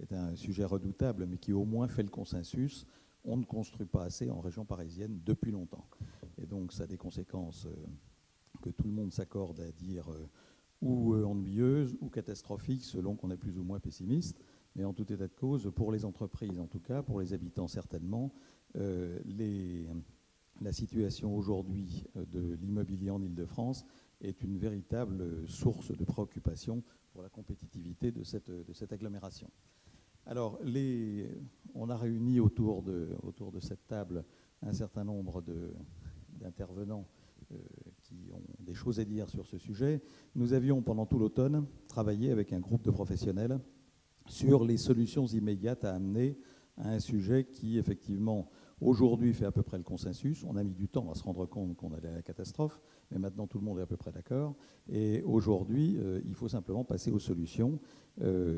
est un sujet redoutable, mais qui au moins fait le consensus. On ne construit pas assez en région parisienne depuis longtemps. Et donc, ça a des conséquences que tout le monde s'accorde à dire ou ennuyeuses ou catastrophiques, selon qu'on est plus ou moins pessimiste. Mais en tout état de cause, pour les entreprises en tout cas, pour les habitants certainement, la situation aujourd'hui de l'immobilier en Île-de-France est une véritable source de préoccupation pour la compétitivité de cette agglomération. Alors, on a réuni autour de cette table un certain nombre d'intervenants qui ont des choses à dire sur ce sujet. Nous avions, pendant tout l'automne, travaillé avec un groupe de professionnels sur les solutions immédiates à amener à un sujet qui, effectivement, aujourd'hui fait à peu près le consensus. On a mis du temps à se rendre compte qu'on allait à la catastrophe, mais maintenant tout le monde est à peu près d'accord. Et aujourd'hui, il faut simplement passer aux solutions.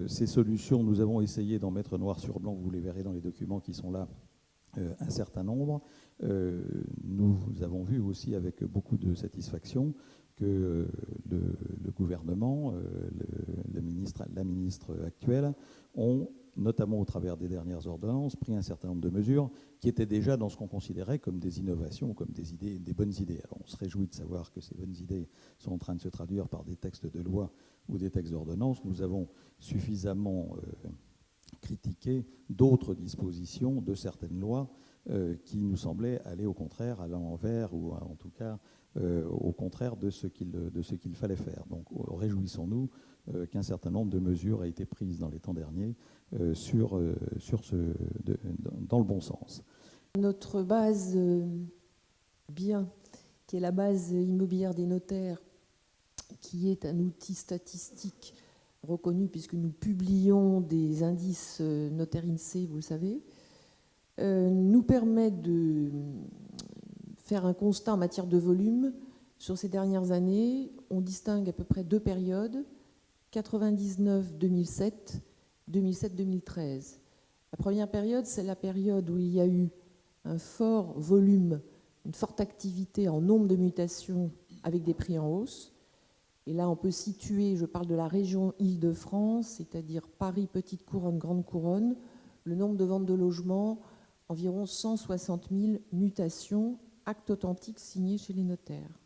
Ces solutions, nous avons essayé d'en mettre noir sur blanc, vous les verrez dans les documents qui sont là, un certain nombre. Nous avons vu aussi avec beaucoup de satisfaction que le gouvernement, la ministre actuelle, ont, notamment au travers des dernières ordonnances, pris un certain nombre de mesures qui étaient déjà dans ce qu'on considérait comme des innovations, comme des idées, des bonnes idées. Alors on se réjouit de savoir que ces bonnes idées sont en train de se traduire par des textes de loi ou des textes d'ordonnance. Nous avons suffisamment critiqué d'autres dispositions de certaines lois qui nous semblaient aller au contraire, à l'envers, ou en tout cas au contraire de ce qu'il fallait faire. Donc réjouissons-nous qu'un certain nombre de mesures aient été prises dans les temps derniers dans le bon sens. Notre base bien, qui est la base immobilière des notaires, qui est un outil statistique reconnu puisque nous publions des indices notaires INSEE, vous le savez, nous permet de faire un constat en matière de volume. Sur ces dernières années, on distingue à peu près deux périodes, 99-2007, 2007-2013. La première période, c'est la période où il y a eu un fort volume, une forte activité en nombre de mutations avec des prix en hausse. Et là, on peut situer, je parle de la région Île-de-France, c'est-à-dire Paris, Petite Couronne, Grande Couronne, le nombre de ventes de logements, environ 160 000 mutations, actes authentiques signés chez les notaires.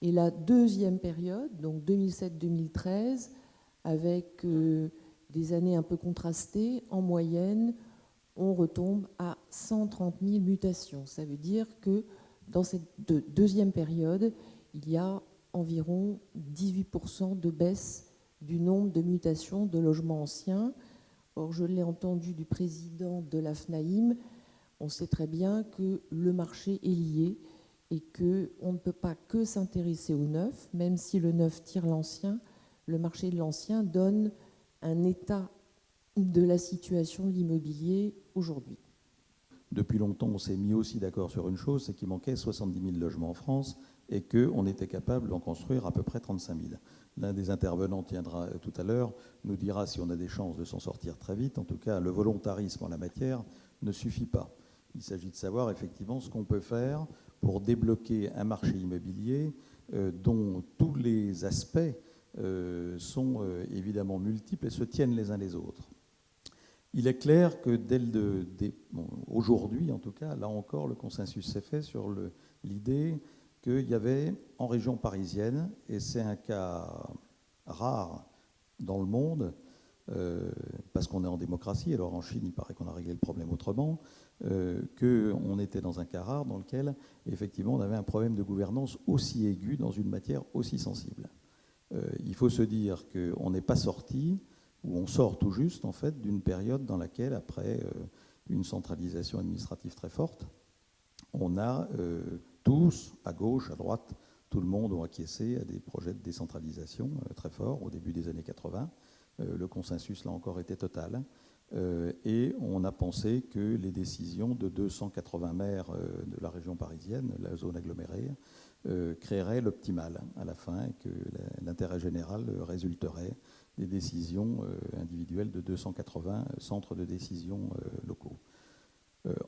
Et la deuxième période, donc 2007-2013, avec des années un peu contrastées, en moyenne, on retombe à 130 000 mutations. Ça veut dire que dans cette deuxième période, il y a environ 18% de baisse du nombre de mutations de logements anciens. Or, je l'ai entendu du président de la FNAIM, on sait très bien que le marché est lié et qu'on ne peut pas que s'intéresser au neuf, même si le neuf tire l'ancien, le marché de l'ancien donne un état de la situation de l'immobilier aujourd'hui. Depuis longtemps, on s'est mis aussi d'accord sur une chose, c'est qu'il manquait 70 000 logements en France et qu'on était capable d'en construire à peu près 35 000. L'un des intervenants tiendra tout à l'heure, nous dira si on a des chances de s'en sortir très vite. En tout cas, le volontarisme en la matière ne suffit pas. Il s'agit de savoir effectivement ce qu'on peut faire pour débloquer un marché immobilier dont tous les aspects sont évidemment multiples et se tiennent les uns les autres. Il est clair que aujourd'hui, en tout cas, là encore, le consensus s'est fait sur l'idée qu'il y avait en région parisienne, et c'est un cas rare dans le monde, parce qu'on est en démocratie, alors en Chine, il paraît qu'on a réglé le problème autrement, qu'on était dans un cas rare dans lequel, effectivement, on avait un problème de gouvernance aussi aigu dans une matière aussi sensible. Il faut se dire qu'on n'est pas sorti, où on sort tout juste, en fait, d'une période dans laquelle, après une centralisation administrative très forte, on a tous, à gauche, à droite, tout le monde ont acquiescé à des projets de décentralisation très forts au début des années 80. Le consensus, là encore, était total. Et on a pensé que les décisions de 280 maires de la région parisienne, la zone agglomérée, créeraient l'optimal à la fin et que l'intérêt général résulterait des décisions individuelles de 280 centres de décision locaux.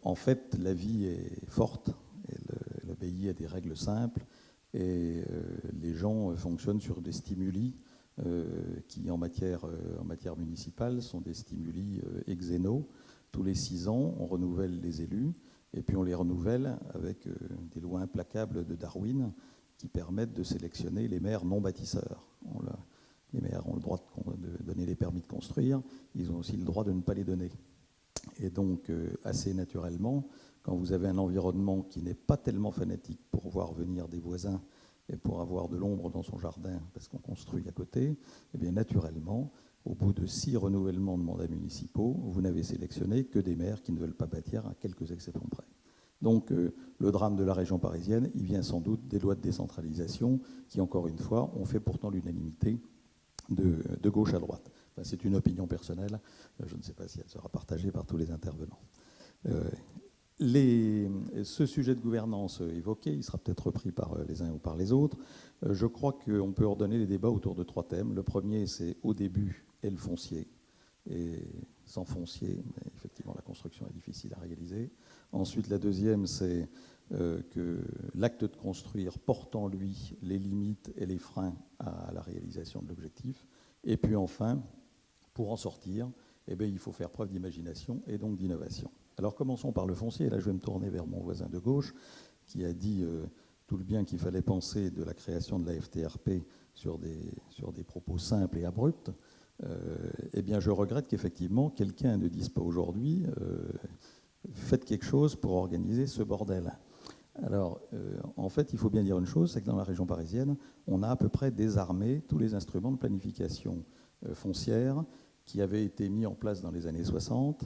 En fait, la vie est forte, et le pays a des règles simples, et les gens fonctionnent sur des stimuli qui, en matière municipale, sont des stimuli exénaux. Tous les 6 ans, on renouvelle les élus, et puis on les renouvelle avec des lois implacables de Darwin qui permettent de sélectionner les maires non bâtisseurs. Les maires ont le droit de donner les permis de construire, ils ont aussi le droit de ne pas les donner. Et donc, assez naturellement, quand vous avez un environnement qui n'est pas tellement fanatique pour voir venir des voisins et pour avoir de l'ombre dans son jardin parce qu'on construit à côté, eh bien naturellement, au bout de 6 renouvellements de mandats municipaux, vous n'avez sélectionné que des maires qui ne veulent pas bâtir, à quelques exceptions près. Donc le drame de la région parisienne, il vient sans doute des lois de décentralisation qui, encore une fois, ont fait pourtant l'unanimité de gauche à droite. Enfin, c'est une opinion personnelle, je ne sais pas si elle sera partagée par tous les intervenants. Ce sujet de gouvernance évoqué, il sera peut-être repris par les uns ou par les autres. Je crois qu'on peut ordonner les débats autour de 3 thèmes. Le premier, c'est au début et le foncier. Et sans foncier, effectivement, la construction est difficile à réaliser. Ensuite, la deuxième, c'est que l'acte de construire porte en lui les limites et les freins à la réalisation de l'objectif. Et puis enfin, pour en sortir, eh bien, il faut faire preuve d'imagination et donc d'innovation. Alors commençons par le foncier. Et là, je vais me tourner vers mon voisin de gauche qui a dit tout le bien qu'il fallait penser de la création de la FTRP sur des propos simples et abrupts. Eh bien, je regrette qu'effectivement, quelqu'un ne dise pas aujourd'hui faites quelque chose pour organiser ce bordel. Alors, en fait, il faut bien dire une chose, c'est que dans la région parisienne, on a à peu près désarmé tous les instruments de planification foncière qui avaient été mis en place dans les années 60,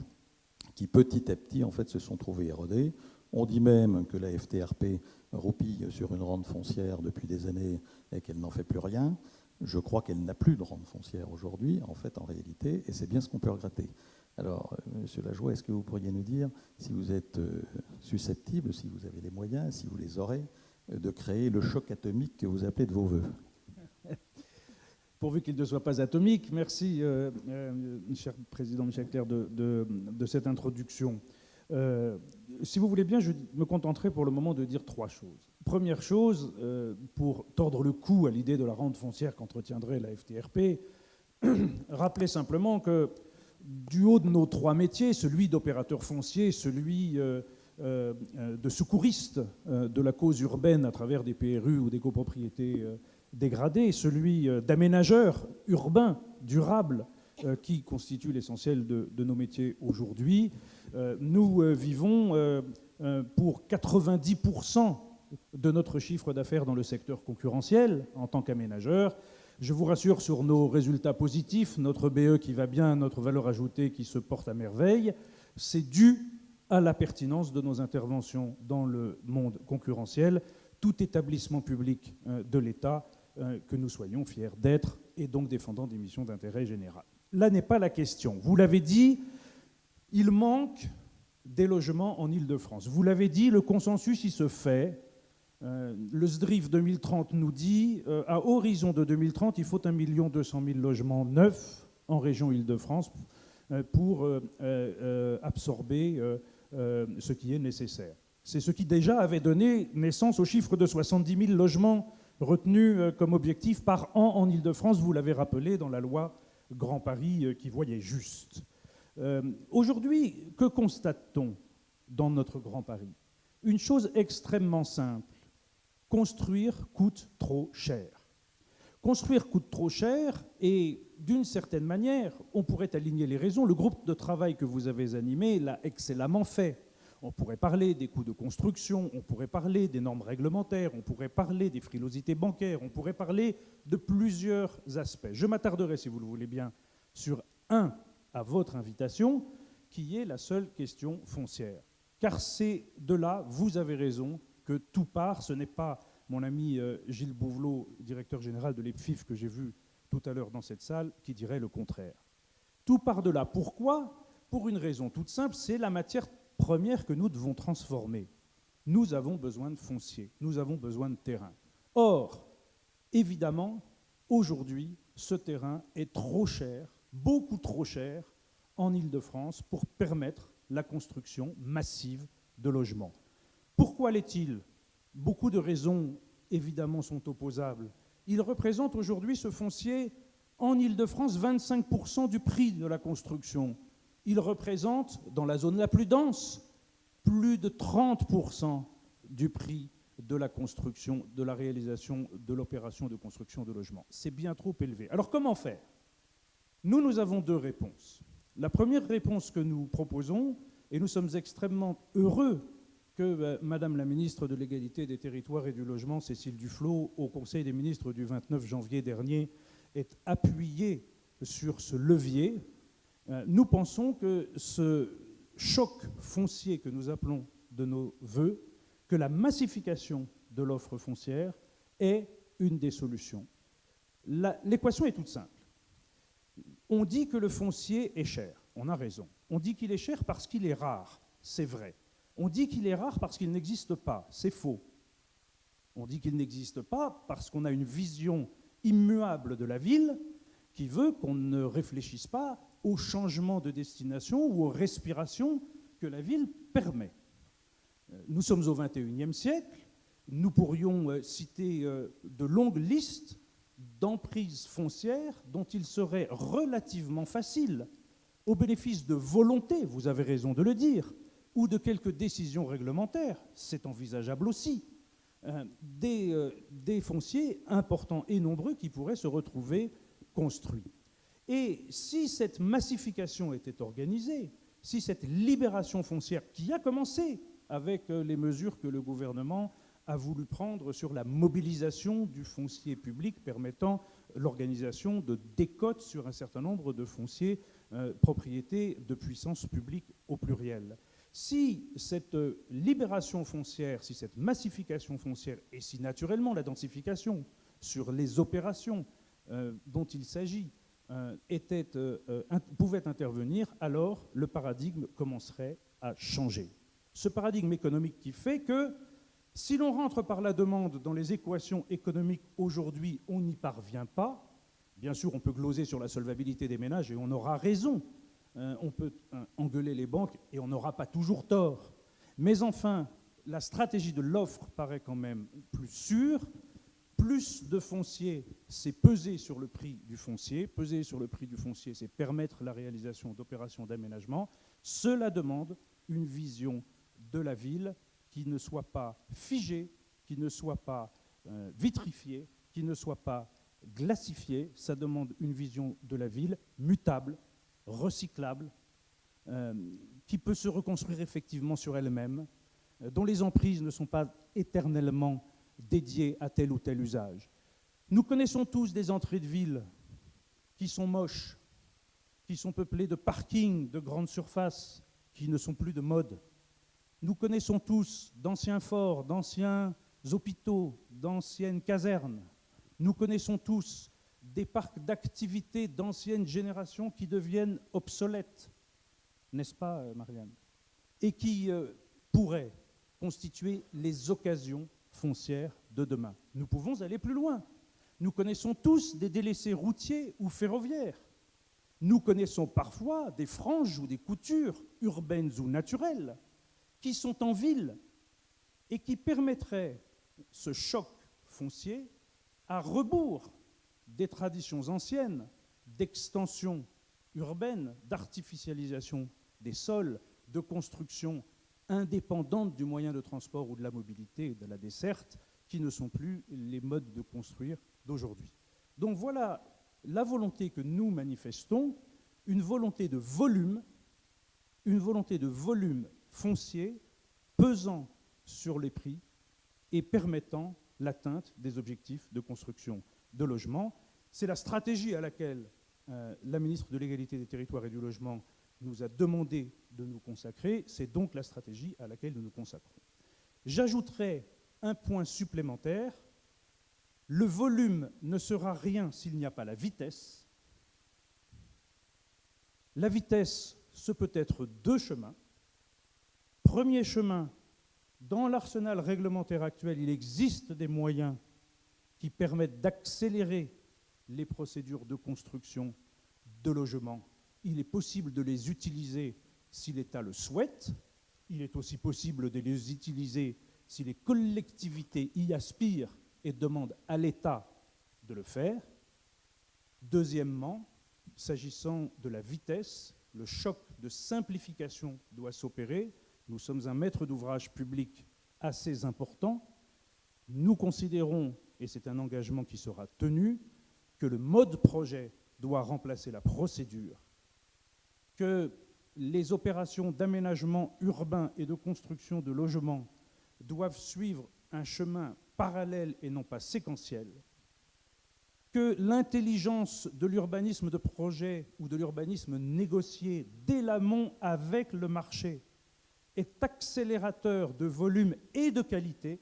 qui petit à petit, en fait, se sont trouvés érodés. On dit même que la FTRP roupille sur une rente foncière depuis des années et qu'elle n'en fait plus rien. Je crois qu'elle n'a plus de rente foncière aujourd'hui, en fait, en réalité, et c'est bien ce qu'on peut regretter. Alors, Monsieur Lajoie, est-ce que vous pourriez nous dire si vous êtes susceptible, si vous avez les moyens, si vous les aurez, de créer le choc atomique que vous appelez de vos voeux? Pourvu qu'il ne soit pas atomique. Merci, cher Président Michel Clerc, de cette introduction. Si vous voulez bien, je me contenterai pour le moment de dire 3 choses. Première chose, pour tordre le cou à l'idée de la rente foncière qu'entretiendrait la FTRP, rappeler simplement que du haut de nos 3 métiers, celui d'opérateur foncier, celui de secouriste de la cause urbaine à travers des PRU ou des copropriétés dégradées, celui d'aménageur urbain durable qui constitue l'essentiel de nos métiers aujourd'hui, nous vivons pour 90% de notre chiffre d'affaires dans le secteur concurrentiel en tant qu'aménageur. Je vous rassure sur nos résultats positifs, notre BE qui va bien, notre valeur ajoutée qui se porte à merveille. C'est dû à la pertinence de nos interventions dans le monde concurrentiel, tout établissement public de l'État que nous soyons fiers d'être et donc défendant des missions d'intérêt général. Là n'est pas la question. Vous l'avez dit, il manque des logements en Île-de-France. Vous l'avez dit, le consensus, il se fait. Le SDRIF 2030 nous dit à horizon de 2030, il faut 1 200 000 logements neufs en région Île-de-France pour absorber ce qui est nécessaire. C'est ce qui déjà avait donné naissance au chiffre de 70 000 logements retenus comme objectif par an en Île-de-France. Vous l'avez rappelé dans la loi Grand Paris qui voyait juste. Aujourd'hui, que constate-t-on dans notre Grand Paris? Une chose extrêmement simple. Construire coûte trop cher. Construire coûte trop cher et, d'une certaine manière, on pourrait aligner les raisons. Le groupe de travail que vous avez animé l'a excellemment fait. On pourrait parler des coûts de construction, on pourrait parler des normes réglementaires, on pourrait parler des frilosités bancaires, on pourrait parler de plusieurs aspects. Je m'attarderai, si vous le voulez bien, sur un, à votre invitation, qui est la seule question foncière. Car c'est de là, vous avez raison, que tout part. Ce n'est pas mon ami Gilles Bouvelot, directeur général de l'EPFIF, que j'ai vu tout à l'heure dans cette salle, qui dirait le contraire. Tout part de là. Pourquoi? Pour une raison toute simple, c'est la matière première que nous devons transformer. Nous avons besoin de foncier, nous avons besoin de terrain. Or, évidemment, aujourd'hui, ce terrain est trop cher, beaucoup trop cher, en Île-de-France pour permettre la construction massive de logements. Pourquoi l'est-il? Beaucoup de raisons, évidemment, sont opposables. Il représente aujourd'hui, ce foncier, en Île-de-France 25% du prix de la construction. Il représente, dans la zone la plus dense, plus de 30% du prix de la construction, de la réalisation de l'opération de construction de logements. C'est bien trop élevé. Alors comment faire ? Nous avons deux réponses. La première réponse que nous proposons, et nous sommes extrêmement heureux que Madame la ministre de l'Égalité des Territoires et du Logement, Cécile Duflot, au Conseil des ministres du 29 janvier dernier, ait appuyé sur ce levier. Nous pensons que ce choc foncier que nous appelons de nos voeux, que la massification de l'offre foncière est une des solutions. L'équation est toute simple. On dit que le foncier est cher, on a raison. On dit qu'il est cher parce qu'il est rare, c'est vrai. On dit qu'il est rare parce qu'il n'existe pas, c'est faux. On dit qu'il n'existe pas parce qu'on a une vision immuable de la ville qui veut qu'on ne réfléchisse pas au changement de destination ou aux respirations que la ville permet. Nous sommes au XXIe siècle, nous pourrions citer de longues listes d'emprises foncières dont il serait relativement facile, au bénéfice de volonté, vous avez raison de le dire, ou de quelques décisions réglementaires, c'est envisageable aussi, des fonciers importants et nombreux qui pourraient se retrouver construits. Et si cette massification était organisée, si cette libération foncière qui a commencé avec les mesures que le gouvernement a voulu prendre sur la mobilisation du foncier public permettant l'organisation de décotes sur un certain nombre de fonciers propriétés de puissance publique au pluriel. Si cette libération foncière, si cette massification foncière et si naturellement la densification sur les opérations dont il s'agit pouvait intervenir, alors le paradigme commencerait à changer. Ce paradigme économique qui fait que si l'on rentre par la demande dans les équations économiques aujourd'hui, on n'y parvient pas. Bien sûr, on peut gloser sur la solvabilité des ménages et on aura raison. On peut engueuler les banques et on n'aura pas toujours tort. Mais enfin, la stratégie de l'offre paraît quand même plus sûre. Plus de foncier, c'est peser sur le prix du foncier. Peser sur le prix du foncier, c'est permettre la réalisation d'opérations d'aménagement. Cela demande une vision de la ville qui ne soit pas figée, qui ne soit pas vitrifiée, qui ne soit pas glacifiée. Ça demande une vision de la ville mutable, recyclable, qui peut se reconstruire effectivement sur elle-même, dont les emprises ne sont pas éternellement dédiées à tel ou tel usage. Nous connaissons tous des entrées de ville qui sont moches, qui sont peuplées de parkings de grandes surfaces, qui ne sont plus de mode. Nous connaissons tous d'anciens forts, d'anciens hôpitaux, d'anciennes casernes. Nous connaissons tous des parcs d'activités d'anciennes générations qui deviennent obsolètes, n'est-ce pas, Marianne ? Et qui pourraient constituer les occasions foncières de demain. Nous pouvons aller plus loin. Nous connaissons tous des délaissés routiers ou ferroviaires. Nous connaissons parfois des franges ou des coutures urbaines ou naturelles qui sont en ville et qui permettraient ce choc foncier à rebours des traditions anciennes d'extension urbaine, d'artificialisation des sols, de construction indépendante du moyen de transport ou de la mobilité et de la desserte, qui ne sont plus les modes de construire d'aujourd'hui. Donc voilà la volonté que nous manifestons, une volonté de volume foncier pesant sur les prix et permettant l'atteinte des objectifs de construction de logements. C'est la stratégie à laquelle la ministre de l'Égalité des Territoires et du Logement nous a demandé de nous consacrer. C'est donc la stratégie à laquelle nous nous consacrons. J'ajouterai un point supplémentaire. Le volume ne sera rien s'il n'y a pas la vitesse. La vitesse, ce peut être deux chemins. Premier chemin, dans l'arsenal réglementaire actuel, il existe des moyens qui permettent d'accélérer les procédures de construction de logements. Il est possible de les utiliser si l'État le souhaite. Il est aussi possible de les utiliser si les collectivités y aspirent et demandent à l'État de le faire. Deuxièmement, s'agissant de la vitesse, le choc de simplification doit s'opérer. Nous sommes un maître d'ouvrage public assez important. Nous considérons, et c'est un engagement qui sera tenu, que le mode projet doit remplacer la procédure, que les opérations d'aménagement urbain et de construction de logements doivent suivre un chemin parallèle et non pas séquentiel, que l'intelligence de l'urbanisme de projet ou de l'urbanisme négocié dès l'amont avec le marché est accélérateur de volume et de qualité,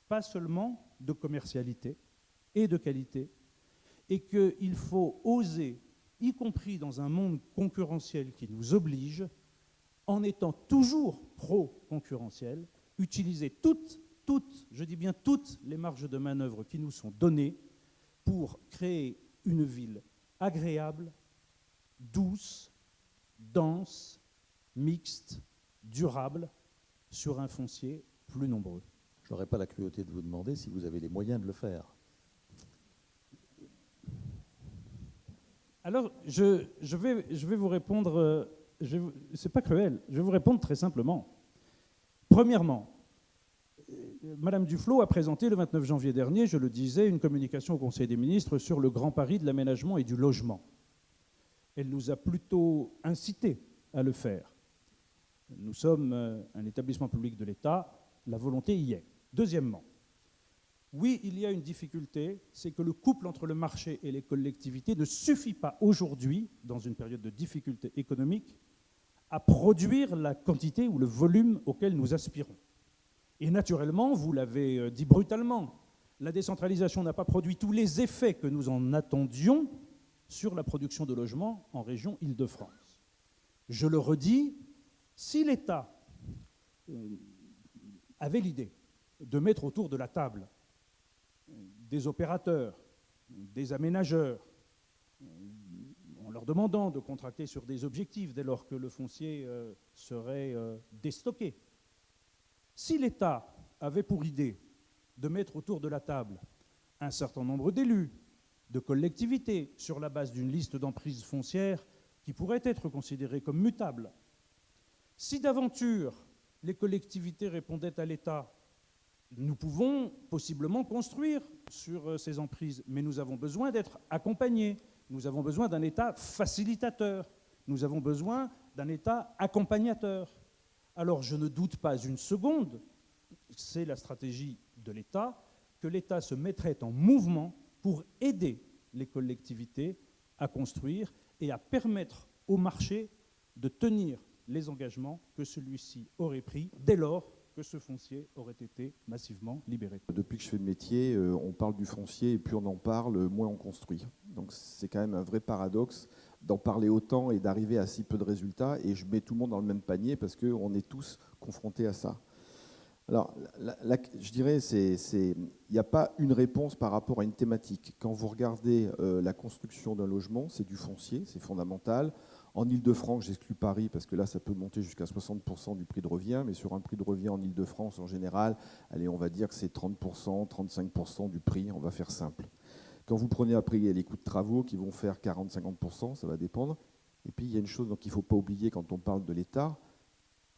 pas seulement de commercialité, et de qualité, et qu'il faut oser, y compris dans un monde concurrentiel qui nous oblige, en étant toujours pro-concurrentiel, utiliser toutes, je dis bien toutes les marges de manœuvre qui nous sont données pour créer une ville agréable, douce, dense, mixte, durable, sur un foncier plus nombreux. Je n'aurais pas la cruauté de vous demander si vous avez les moyens de le faire. Alors, je vais vous répondre, c'est pas cruel, je vais vous répondre très simplement. Premièrement, Madame Duflot a présenté le 29 janvier dernier, je le disais, une communication au Conseil des ministres sur le Grand Paris de l'aménagement et du logement. Elle nous a plutôt incités à le faire. Nous sommes un établissement public de l'État, la volonté y est. Deuxièmement, oui, il y a une difficulté, c'est que le couple entre le marché et les collectivités ne suffit pas aujourd'hui, dans une période de difficulté économique, à produire la quantité ou le volume auquel nous aspirons. Et naturellement, vous l'avez dit brutalement, la décentralisation n'a pas produit tous les effets que nous en attendions sur la production de logements en région Île-de-France. Je le redis, si l'État avait l'idée de mettre autour de la table des opérateurs, des aménageurs, en leur demandant de contracter sur des objectifs dès lors que le foncier serait déstocké, si l'État avait pour idée de mettre autour de la table un certain nombre d'élus, de collectivités, sur la base d'une liste d'emprises foncières qui pourrait être considérée comme mutable, si d'aventure les collectivités répondaient à l'État, nous pouvons possiblement construire sur ces emprises, mais nous avons besoin d'être accompagnés, nous avons besoin d'un État facilitateur, nous avons besoin d'un État accompagnateur. Alors je ne doute pas une seconde, c'est la stratégie de l'État, que l'État se mettrait en mouvement pour aider les collectivités à construire et à permettre au marché de tenir les engagements que celui-ci aurait pris dès lors que ce foncier aurait été massivement libéré. Depuis que je fais le métier, on parle du foncier et plus on en parle, moins on construit. Donc c'est quand même un vrai paradoxe d'en parler autant et d'arriver à si peu de résultats. Et je mets tout le monde dans le même panier parce qu'on est tous confrontés à ça. Alors, je dirais, il n'y a pas une réponse par rapport à une thématique. Quand vous regardez la construction d'un logement, c'est du foncier, c'est fondamental. En Île-de-France, j'exclus Paris parce que là, ça peut monter jusqu'à 60% du prix de revient, mais sur un prix de revient en Île-de-France, en général, allez, on va dire que c'est 30%, 35% du prix, on va faire simple. Quand vous prenez après, il y a les coûts de travaux qui vont faire 40-50%, ça va dépendre. Et puis, il y a une chose qu'il ne faut pas oublier quand on parle de l'État,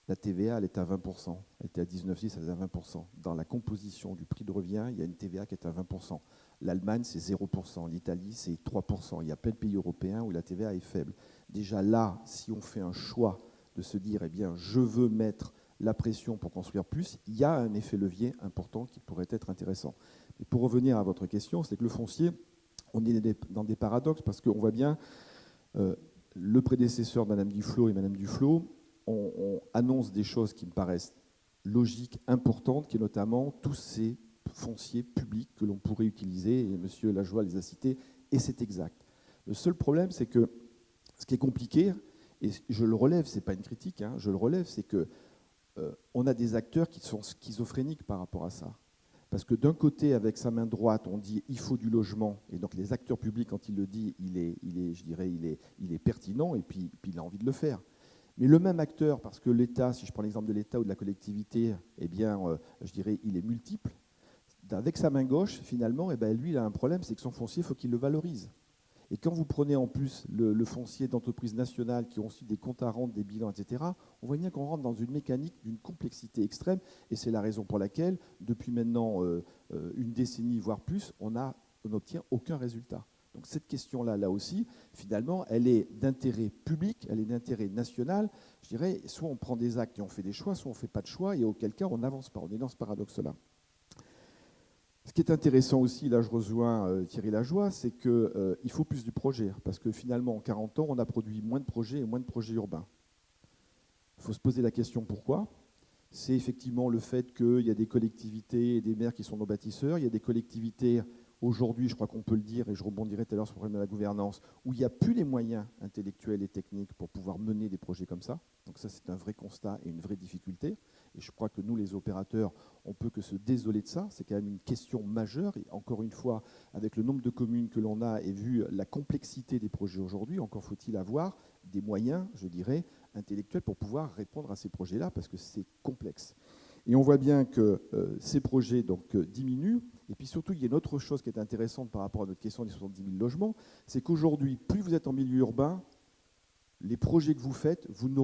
la TVA, elle est à 20%. Elle était à 19,10, elle est à 20%. Dans la composition du prix de revient, il y a une TVA qui est à 20%. L'Allemagne, c'est 0%. L'Italie, c'est 3%. Il y a plein de pays européens où la TVA est faible. Déjà là, si on fait un choix de se dire, eh bien, je veux mettre la pression pour construire plus, il y a un effet levier important qui pourrait être intéressant. Et pour revenir à votre question, c'est que le foncier, on est dans des paradoxes parce qu'on voit bien le prédécesseur de Mme Duflot et Mme Duflot, on annonce des choses qui me paraissent logiques, importantes, qui est notamment tous ces fonciers publics que l'on pourrait utiliser, et M. Lajoie les a cités, et c'est exact. Le seul problème, c'est que ce qui est compliqué, et je le relève, ce n'est pas une critique, hein, je le relève, c'est qu'on a des acteurs qui sont schizophréniques par rapport à ça. Parce que d'un côté, avec sa main droite, on dit il faut du logement, et donc les acteurs publics, quand il le dit, il est pertinent, et puis il a envie de le faire. Mais le même acteur, parce que l'État, si je prends l'exemple de l'État ou de la collectivité, eh bien, je dirais, il est multiple. Avec sa main gauche, finalement, eh bien, lui, il a un problème, c'est que son foncier, il faut qu'il le valorise. Et quand vous prenez en plus le foncier d'entreprises nationales qui ont aussi des comptes à rendre, des bilans, etc., on voit bien qu'on rentre dans une mécanique d'une complexité extrême. Et c'est la raison pour laquelle, depuis maintenant une décennie, voire plus, on n'obtient aucun résultat. Donc cette question-là, là aussi, finalement, elle est d'intérêt public, elle est d'intérêt national. Je dirais, soit on prend des actes et on fait des choix, soit on ne fait pas de choix, et auquel cas on n'avance pas. On est dans ce paradoxe-là. Ce qui est intéressant aussi, là je rejoins Thierry Lajoie, c'est qu'il faut plus du projet, parce que finalement, en 40 ans, on a produit moins de projets et moins de projets urbains. Il faut se poser la question pourquoi. C'est effectivement le fait qu'il y a des collectivités et des maires qui sont nos bâtisseurs, il y a des collectivités. Aujourd'hui, je crois qu'on peut le dire, et je rebondirai tout à l'heure sur le problème de la gouvernance, où il n'y a plus les moyens intellectuels et techniques pour pouvoir mener des projets comme ça. Donc ça, c'est un vrai constat et une vraie difficulté. Et je crois que nous, les opérateurs, on ne peut que se désoler de ça. C'est quand même une question majeure. Et encore une fois, avec le nombre de communes que l'on a et vu la complexité des projets aujourd'hui, encore faut-il avoir des moyens, je dirais, intellectuels pour pouvoir répondre à ces projets-là, parce que c'est complexe. Et on voit bien que ces projets diminuent. Et puis surtout, il y a une autre chose qui est intéressante par rapport à notre question des 70 000 logements, c'est qu'aujourd'hui, plus vous êtes en milieu urbain, les projets que vous faites, vous ne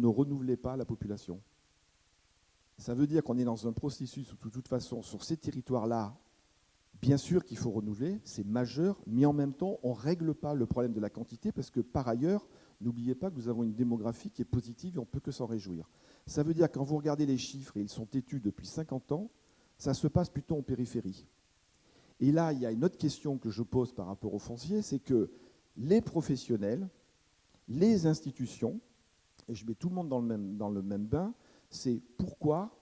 renouvelez pas la population. Ça veut dire qu'on est dans un processus où, de toute façon, sur ces territoires-là, bien sûr qu'il faut renouveler, c'est majeur, mais en même temps, on ne règle pas le problème de la quantité, parce que par ailleurs, n'oubliez pas que nous avons une démographie qui est positive et on ne peut que s'en réjouir. Ça veut dire, quand vous regardez les chiffres, et ils sont têtus depuis 50 ans, ça se passe plutôt en périphérie. Et là, il y a une autre question que je pose par rapport au foncier, c'est que les professionnels, les institutions, et je mets tout le monde dans le même bain, c'est pourquoi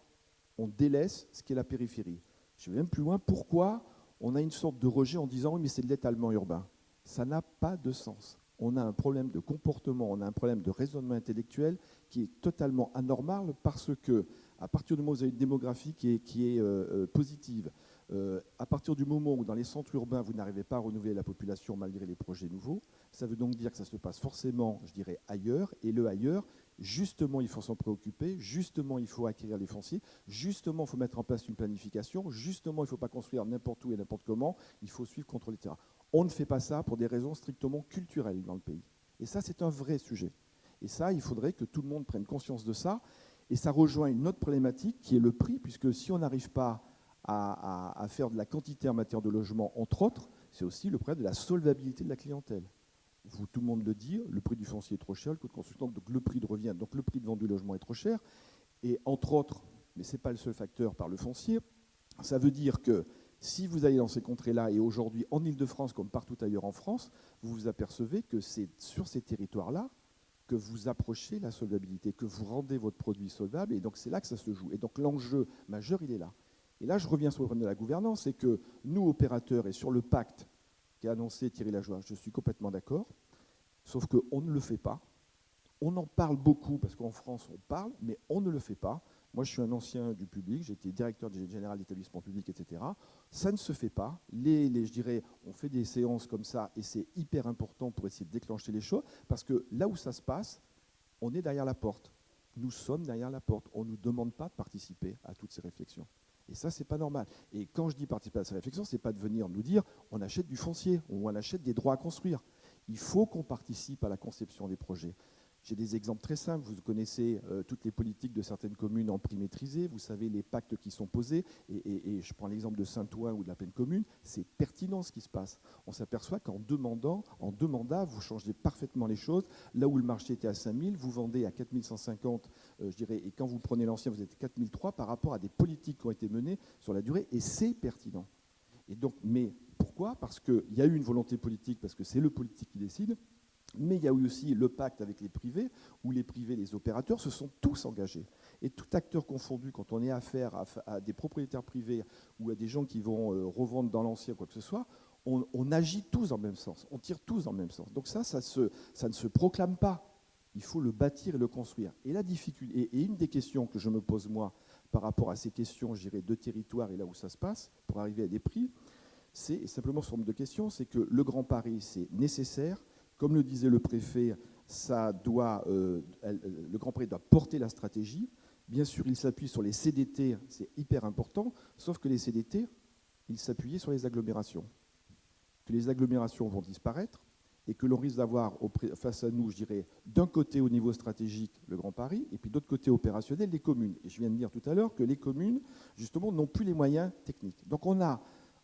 on délaisse ce qui est la périphérie. Je vais même plus loin, pourquoi on a une sorte de rejet en disant « oui, mais c'est de l'étalement urbain ». Ça n'a pas de sens. On a un problème de comportement, on a un problème de raisonnement intellectuel qui est totalement anormal, parce que à partir du moment où vous avez une démographie qui est positive, à partir du moment où dans les centres urbains, vous n'arrivez pas à renouveler la population malgré les projets nouveaux, ça veut donc dire que ça se passe forcément, je dirais, ailleurs. Et le ailleurs, justement, il faut s'en préoccuper, justement, il faut acquérir les fonciers, justement, il faut mettre en place une planification, justement, il ne faut pas construire n'importe où et n'importe comment, il faut suivre, contrôler, etc. On ne fait pas ça pour des raisons strictement culturelles dans le pays. Et ça, c'est un vrai sujet. Et ça, il faudrait que tout le monde prenne conscience de ça. Et ça rejoint une autre problématique qui est le prix, puisque si on n'arrive pas à faire de la quantité en matière de logement, entre autres, c'est aussi le problème de la solvabilité de la clientèle. Tout le monde le dit, le prix du foncier est trop cher, le coût de construction, donc le prix de revient, donc le prix de vente du logement est trop cher. Et entre autres, mais ce n'est pas le seul facteur par le foncier, ça veut dire que si vous allez dans ces contrées-là, et aujourd'hui en Ile-de-France comme partout ailleurs en France, vous vous apercevez que c'est sur ces territoires-là que vous approchez la solvabilité, que vous rendez votre produit solvable, et donc c'est là que ça se joue. Et donc l'enjeu majeur, il est là. Et là, je reviens sur le problème de la gouvernance, c'est que nous, opérateurs, et sur le pacte qu'a annoncé Thierry Lajoie, je suis complètement d'accord, sauf qu'on ne le fait pas. On en parle beaucoup, parce qu'en France, on parle, mais on ne le fait pas. Moi, je suis un ancien du public, j'ai été directeur général d'établissement public, etc. Ça ne se fait pas. Je dirais, on fait des séances comme ça, et c'est hyper important pour essayer de déclencher les choses, parce que là où ça se passe, on est derrière la porte. Nous sommes derrière la porte. On ne nous demande pas de participer à toutes ces réflexions. Et ça, c'est pas normal. Et quand je dis participer à ces réflexions, c'est pas de venir nous dire on achète du foncier ou on achète des droits à construire. Il faut qu'on participe à la conception des projets. J'ai des exemples très simples. Vous connaissez toutes les politiques de certaines communes en prix maîtrisé. Vous savez les pactes qui sont posés. Et je prends l'exemple de Saint-Ouen ou de la Plaine Commune. C'est pertinent ce qui se passe. On s'aperçoit qu'en deux mandats, vous changez parfaitement les choses. Là où le marché était à 5 000, vous vendez à 4 150, je dirais. Et quand vous prenez l'ancien, vous êtes à 4 300 par rapport à des politiques qui ont été menées sur la durée. Et c'est pertinent. Et donc, mais pourquoi ? Parce qu'il y a eu une volonté politique, parce que c'est le politique qui décide. Mais il y a eu aussi le pacte avec les privés, où les privés, les opérateurs, se sont tous engagés. Et tout acteur confondu, quand on est affaire à des propriétaires privés ou à des gens qui vont revendre dans l'ancien, quoi que ce soit, on agit tous dans le même sens, on tire tous dans le même sens. Donc ça ne se proclame pas. Il faut le bâtir et le construire. Et la difficulté, et une des questions que je me pose moi par rapport à ces questions, je dirais, de territoire et là où ça se passe, pour arriver à des prix, c'est simplement sous forme de question, c'est que le Grand Paris, c'est nécessaire. Comme le disait le préfet, le Grand Paris doit porter la stratégie. Bien sûr, il s'appuie sur les CDT, c'est hyper important, sauf que les CDT, ils s'appuyaient sur les agglomérations. que les agglomérations vont disparaître et que l'on risque d'avoir face à nous, je dirais, d'un côté au niveau stratégique, le Grand Paris, et puis d'autre côté opérationnel, les communes. Et je viens de dire tout à l'heure que les communes, justement, n'ont plus les moyens techniques. Donc on a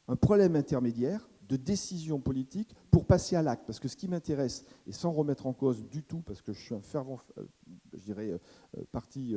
un problème intermédiaire de décision politique pour passer à l'acte. Parce que ce qui m'intéresse, et sans remettre en cause du tout, parce que je suis un fervent, je dirais, parti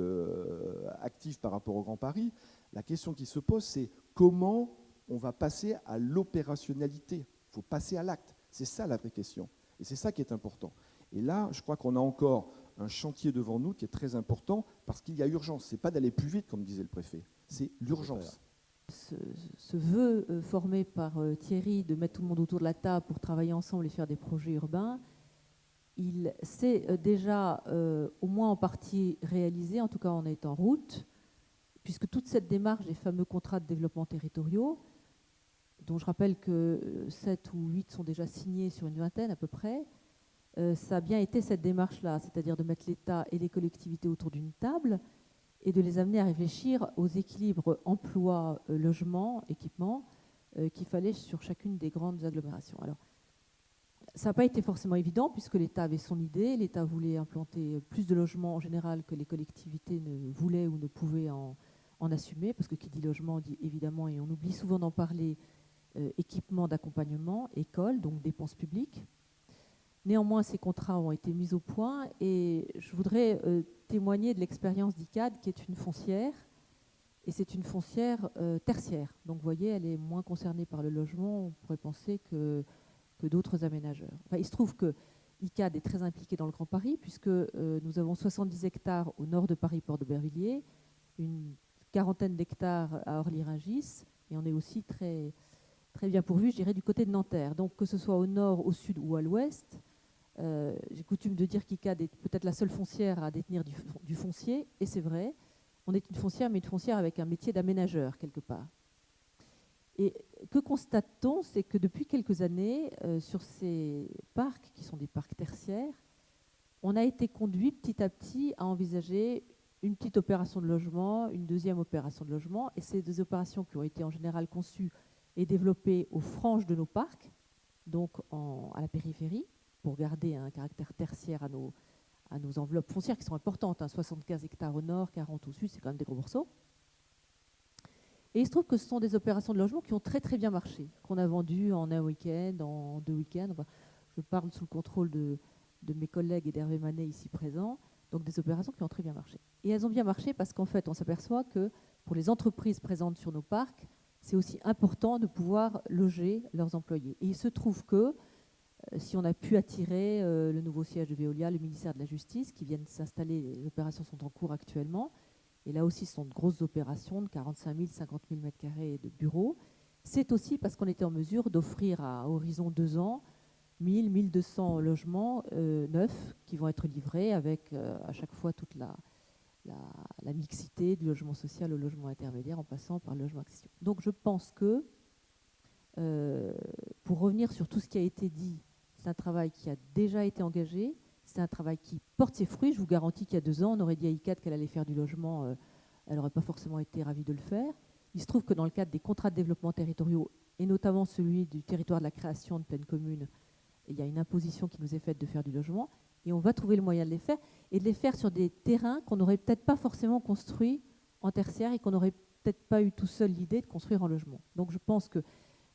actif par rapport au Grand Paris, la question qui se pose, c'est comment on va passer à l'opérationnalité. Il faut passer à l'acte. C'est ça la vraie question. Et c'est ça qui est important. Et là, je crois qu'on a encore un chantier devant nous qui est très important parce qu'il y a urgence. Ce n'est pas d'aller plus vite, comme disait le préfet. C'est l'urgence. Ce vœu formé par Thierry de mettre tout le monde autour de la table pour travailler ensemble et faire des projets urbains, il s'est déjà au moins en partie réalisé, en tout cas on est en route, puisque toute cette démarche des fameux contrats de développement territoriaux, dont je rappelle que 7 ou 8 sont déjà signés sur une vingtaine à peu près, ça a bien été cette démarche-là, c'est-à-dire de mettre l'État et les collectivités autour d'une table et de les amener à réfléchir aux équilibres emploi, logement, équipement qu'il fallait sur chacune des grandes agglomérations. Alors, ça n'a pas été forcément évident puisque l'État avait son idée, l'État voulait implanter plus de logements en général que les collectivités ne voulaient ou ne pouvaient en assumer, parce que qui dit logement dit évidemment, et on oublie souvent d'en parler, équipement d'accompagnement, école, donc dépenses publiques. Néanmoins, ces contrats ont été mis au point et je voudrais témoigner de l'expérience d'ICAD, qui est une foncière, et c'est une foncière tertiaire. Donc vous voyez, elle est moins concernée par le logement, on pourrait penser, que d'autres aménageurs. Enfin, il se trouve que ICAD est très impliqué dans le Grand Paris, puisque nous avons 70 hectares au nord de Paris, Port d'Aubervilliers, une quarantaine d'hectares à Orly-Rungis, et on est aussi très bien pourvu, je dirais, du côté de Nanterre. Donc que ce soit au nord, au sud ou à l'ouest, j'ai coutume de dire qu'ICAD est peut-être la seule foncière à détenir du foncier, et c'est vrai, on est une foncière, mais une foncière avec un métier d'aménageur quelque part. Et que constate-t-on, c'est que depuis quelques années, sur ces parcs, qui sont des parcs tertiaires, on a été conduit petit à petit à envisager une petite opération de logement, une deuxième opération de logement, et ces deux opérations qui ont été en général conçues et développées aux franges de nos parcs, donc à la périphérie, pour garder un caractère tertiaire à nos enveloppes foncières qui sont importantes, 75 hectares au nord, 40 au sud, c'est quand même des gros morceaux. Et il se trouve que ce sont des opérations de logement qui ont très très bien marché, qu'on a vendues en un week-end, en 2 week-ends. Enfin, je parle sous le contrôle de mes collègues et d'Hervé Manet ici présents, donc des opérations qui ont très bien marché. Et elles ont bien marché parce qu'en fait, on s'aperçoit que pour les entreprises présentes sur nos parcs, c'est aussi important de pouvoir loger leurs employés. Et il se trouve que si on a pu attirer le nouveau siège de Veolia, le ministère de la Justice, qui viennent s'installer, les opérations sont en cours actuellement, et là aussi ce sont de grosses opérations de 45 000, 50 000 m² de bureaux, c'est aussi parce qu'on était en mesure d'offrir à horizon 2 ans 1000, 1200 logements neufs qui vont être livrés avec à chaque fois toute la mixité du logement social au logement intermédiaire en passant par le logement accession. Donc je pense que, pour revenir sur tout ce qui a été dit, c'est un travail qui a déjà été engagé, c'est un travail qui porte ses fruits. Je vous garantis qu'il y a 2 ans, on aurait dit à ICAD qu'elle allait faire du logement, elle n'aurait pas forcément été ravie de le faire. Il se trouve que dans le cadre des contrats de développement territoriaux, et notamment celui du territoire de la création de pleine commune, il y a une imposition qui nous est faite de faire du logement, et on va trouver le moyen de les faire, et de les faire sur des terrains qu'on n'aurait peut-être pas forcément construits en tertiaire et qu'on n'aurait peut-être pas eu tout seul l'idée de construire en logement. Donc je pense que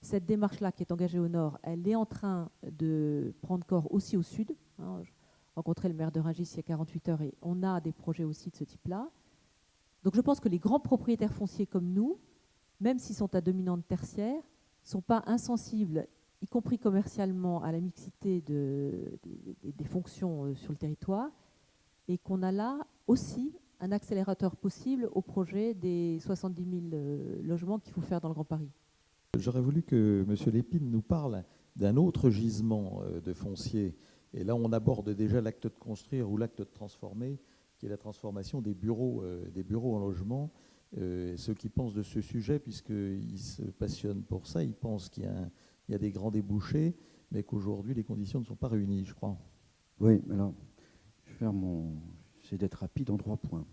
cette démarche-là qui est engagée au nord, elle est en train de prendre corps aussi au sud. Je rencontrais le maire de Rungis il y a 48 heures et on a des projets aussi de ce type-là. Donc je pense que les grands propriétaires fonciers comme nous, même s'ils sont à dominante tertiaire, ne sont pas insensibles, y compris commercialement, à la mixité des fonctions sur le territoire, et qu'on a là aussi un accélérateur possible au projet des 70 000 logements qu'il faut faire dans le Grand Paris. J'aurais voulu que M. Lépine nous parle d'un autre gisement de foncier. Et là, on aborde déjà l'acte de construire ou l'acte de transformer, qui est la transformation des bureaux en logement. Ceux qui pensent de ce sujet, puisqu'ils se passionnent pour ça, ils pensent qu'il y a des grands débouchés, mais qu'aujourd'hui, les conditions ne sont pas réunies, je crois. Oui, alors, j'essaie d'être rapide en 3 points.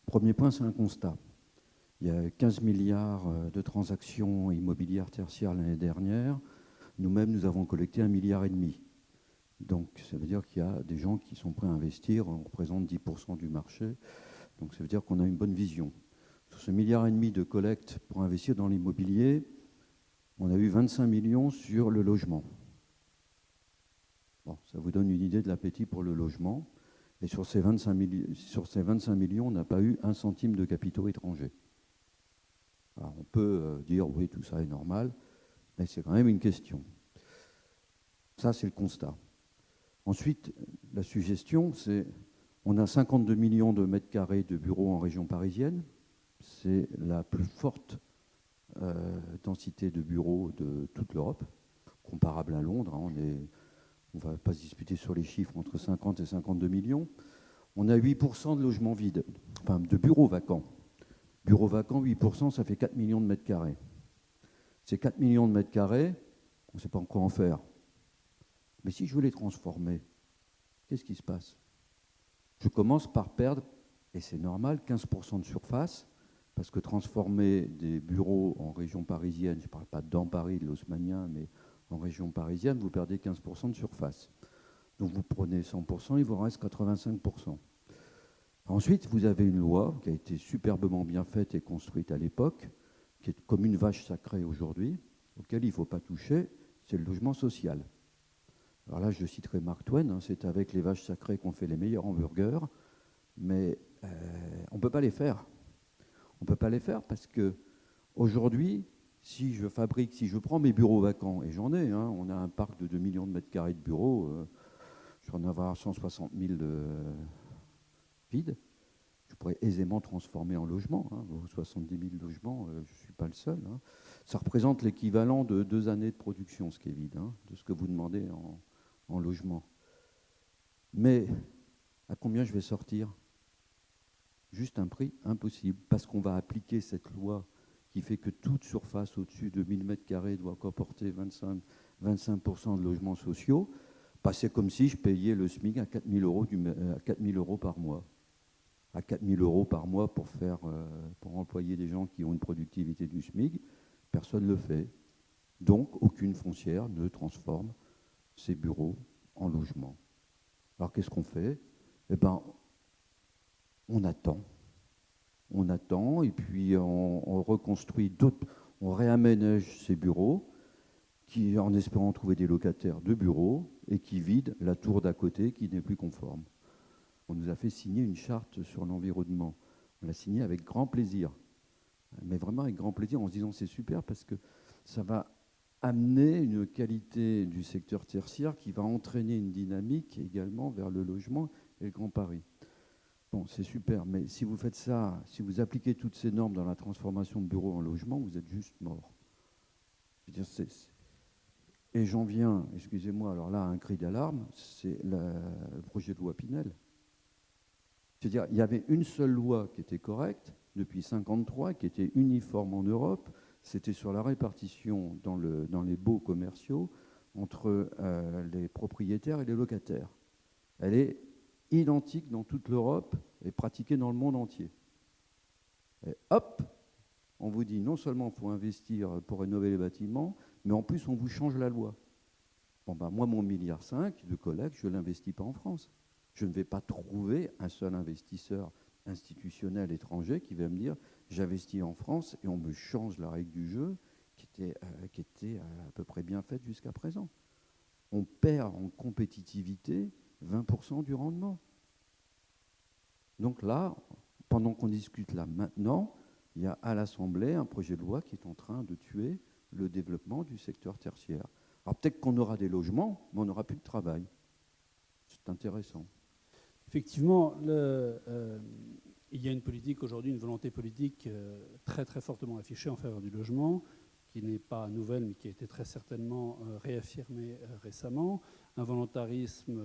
Premier point, c'est un constat. Il y a 15 milliards de transactions immobilières tertiaires l'année dernière. Nous-mêmes, nous avons collecté 1,5 milliard. Donc, ça veut dire qu'il y a des gens qui sont prêts à investir. On représente 10% du marché. Donc, ça veut dire qu'on a une bonne vision. Sur ce 1,5 milliard de collecte pour investir dans l'immobilier, on a eu 25 millions sur le logement. Bon, ça vous donne une idée de l'appétit pour le logement. Et sur ces 25 millions, on n'a pas eu un centime de capitaux étrangers. Alors, on peut dire, oui, tout ça est normal, mais c'est quand même une question. Ça, c'est le constat. Ensuite, la suggestion, c'est on a 52 millions de mètres carrés de bureaux en région parisienne. C'est la plus forte densité de bureaux de toute l'Europe, comparable à Londres. On ne va pas se disputer sur les chiffres, entre 50 et 52 millions. On a 8% de logements vides, enfin de bureaux vacants. Bureaux vacants, 8%, ça fait 4 millions de mètres carrés. Ces 4 millions de mètres carrés, on ne sait pas quoi en faire. Mais si je veux les transformer, qu'est-ce qui se passe? Je commence par perdre, et c'est normal, 15% de surface, parce que transformer des bureaux en région parisienne, je ne parle pas dans Paris, de l'haussmannien, mais en région parisienne, vous perdez 15% de surface. Donc vous prenez 100%, il vous reste 85%. Ensuite, vous avez une loi qui a été superbement bien faite et construite à l'époque, qui est comme une vache sacrée aujourd'hui, auquel il ne faut pas toucher, c'est le logement social. Alors là, je citerai Mark Twain, c'est avec les vaches sacrées qu'on fait les meilleurs hamburgers, mais on ne peut pas les faire. On ne peut pas les faire parce que aujourd'hui, si je prends mes bureaux vacants, et j'en ai, on a un parc de 2 millions de mètres carrés de bureaux, je vais en avoir 160 000 vides, je pourrais aisément transformer en logement. 70 000 logements, je ne suis pas le seul. Ça représente l'équivalent de 2 années de production, ce qui est vide, de ce que vous demandez en logement. Mais à combien je vais sortir? Juste un prix impossible, parce qu'on va appliquer cette loi qui fait que toute surface au-dessus de 1000 m² doit comporter 25% de logements sociaux. C'est comme si je payais le SMIC à 4 000 € par mois. À 4 000 € par mois pour employer des gens qui ont une productivité du SMIC, personne ne le fait. Donc, aucune foncière ne transforme ces bureaux en logements. Alors, qu'est-ce qu'on fait? On attend. On attend et puis on reconstruit d'autres, on réaménage ces bureaux en espérant trouver des locataires de bureaux et qui vident la tour d'à côté qui n'est plus conforme. On nous a fait signer une charte sur l'environnement. On l'a signée avec grand plaisir, mais vraiment avec grand plaisir en se disant c'est super parce que ça va amener une qualité du secteur tertiaire qui va entraîner une dynamique également vers le logement et le Grand Paris. Bon, c'est super, mais si vous faites ça, si vous appliquez toutes ces normes dans la transformation de bureaux en logement, vous êtes juste mort. Et j'en viens, excusez-moi, alors là, un cri d'alarme, c'est le projet de loi Pinel. C'est-à-dire, il y avait une seule loi qui était correcte depuis 1953, qui était uniforme en Europe, c'était sur la répartition dans les baux commerciaux entre les propriétaires et les locataires. Elle est identique dans toute l'Europe et pratiquée dans le monde entier. Et hop, on vous dit non seulement il faut investir pour rénover les bâtiments, mais en plus on vous change la loi. Moi, mon 1,5 milliard de collecte, je ne l'investis pas en France. Je ne vais pas trouver un seul investisseur institutionnel étranger qui va me dire j'investis en France et on me change la règle du jeu qui était à peu près bien faite jusqu'à présent. On perd en compétitivité 20% du rendement. Donc là, pendant qu'on discute là maintenant, il y a à l'Assemblée un projet de loi qui est en train de tuer le développement du secteur tertiaire. Alors peut-être qu'on aura des logements, mais on n'aura plus de travail. C'est intéressant. Effectivement, il y a une politique aujourd'hui, une volonté politique très très fortement affichée en faveur du logement, qui n'est pas nouvelle, mais qui a été très certainement réaffirmée récemment. Un volontarisme